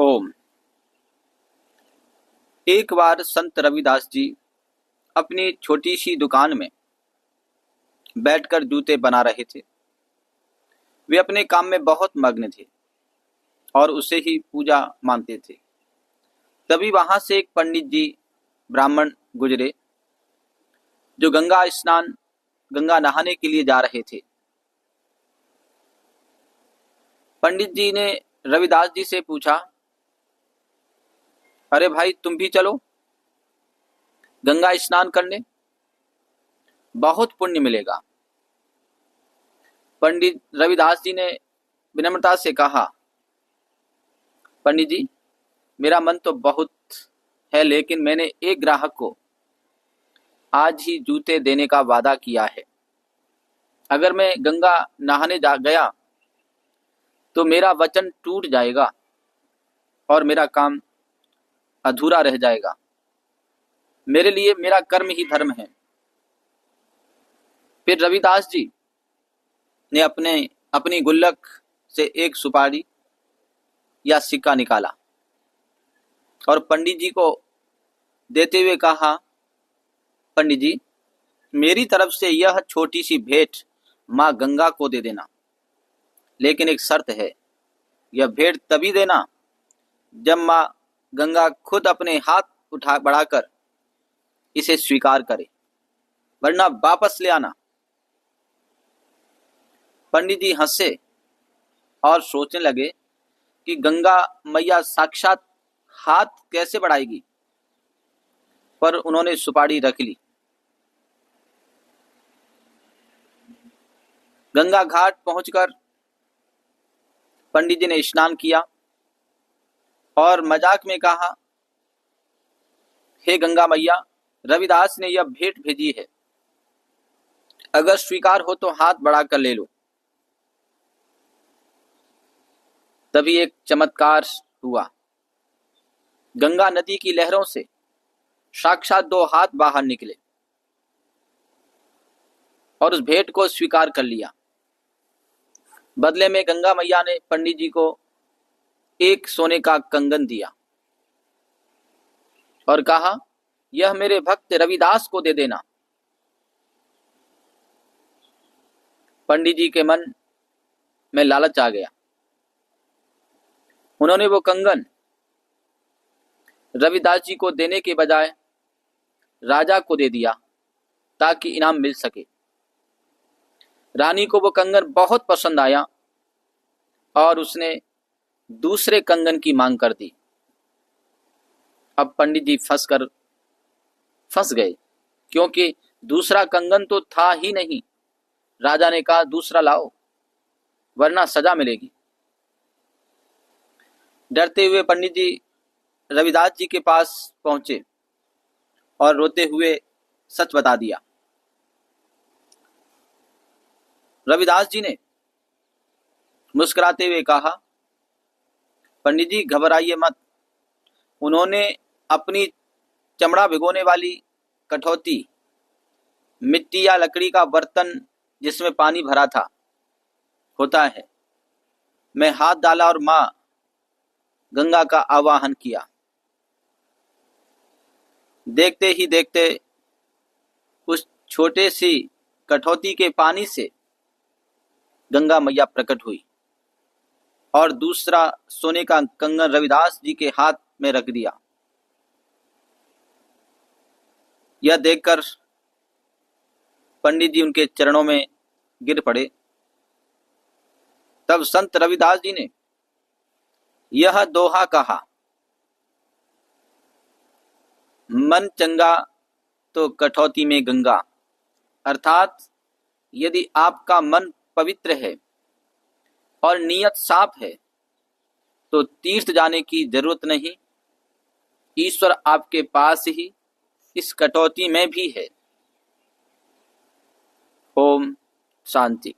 ओम। एक बार संत रविदास जी अपनी छोटी सी दुकान में बैठकर जूते बना रहे थे। वे अपने काम में बहुत मग्न थे और उसे ही पूजा मानते थे। तभी वहां से एक पंडित जी ब्राह्मण गुजरे जो गंगा नहाने के लिए जा रहे थे। पंडित जी ने रविदास जी से पूछा, अरे भाई, तुम भी चलो गंगा स्नान करने, बहुत पुण्य मिलेगा। पंडित रविदास जी ने विनम्रता से कहा, पंडित जी, मेरा मन तो बहुत है, लेकिन मैंने एक ग्राहक को आज ही जूते देने का वादा किया है। अगर मैं गंगा नहाने जा गया तो मेरा वचन टूट जाएगा और मेरा काम अधूरा रह जाएगा। मेरे लिए मेरा कर्म ही धर्म है। फिर रविदास जी ने अपनी गुल्लक से एक सुपारी या सिक्का निकाला और पंडित जी को देते हुए कहा, पंडित जी, मेरी तरफ से यह छोटी सी भेंट माँ गंगा को दे देना, लेकिन एक शर्त है। यह भेंट तभी देना जब माँ गंगा खुद अपने हाथ बढ़ाकर इसे स्वीकार करे, वरना वापस ले आना। पंडित जी हंसे और सोचने लगे कि गंगा मैया साक्षात हाथ कैसे बढ़ाएगी, पर उन्होंने सुपारी रख ली। गंगा घाट पहुंचकर पंडित जी ने स्नान किया और मजाक में कहा, हे गंगा मैया, रविदास ने यह भेंट भेजी है, अगर स्वीकार हो तो हाथ बढ़ाकर ले लो। तभी एक चमत्कार हुआ। गंगा नदी की लहरों से साक्षात दो हाथ बाहर निकले और उस भेंट को स्वीकार कर लिया। बदले में गंगा मैया ने पंडित जी को एक सोने का कंगन दिया और कहा, यह मेरे भक्त रविदास को दे देना। पंडित जी के मन में लालच आ गया। उन्होंने वो कंगन रविदास जी को देने के बजाय राजा को दे दिया ताकि इनाम मिल सके। रानी को वो कंगन बहुत पसंद आया और उसने दूसरे कंगन की मांग कर दी। अब पंडित जी फंस गए, क्योंकि दूसरा कंगन तो था ही नहीं। राजा ने कहा, दूसरा लाओ वरना सजा मिलेगी। डरते हुए पंडित जी रविदास जी के पास पहुंचे और रोते हुए सच बता दिया। रविदास जी ने मुस्कुराते हुए कहा, पंडित जी, घबराइए मत। उन्होंने अपनी चमड़ा भिगोने वाली कठौती, मिट्टी या लकड़ी का बर्तन जिसमें पानी भरा था होता है, मैं हाथ डाला और मां गंगा का आवाहन किया। देखते ही देखते उस छोटे सी कठौती के पानी से गंगा मैया प्रकट हुई और दूसरा सोने का कंगन रविदास जी के हाथ में रख दिया। यह देखकर पंडित जी उनके चरणों में गिर पड़े। तब संत रविदास जी ने यह दोहा कहा, मन चंगा तो कठौती में गंगा। अर्थात यदि आपका मन पवित्र है और नीयत साफ है तो तीर्थ जाने की जरूरत नहीं। ईश्वर आपके पास ही इस कटौती में भी है। ओम शांति।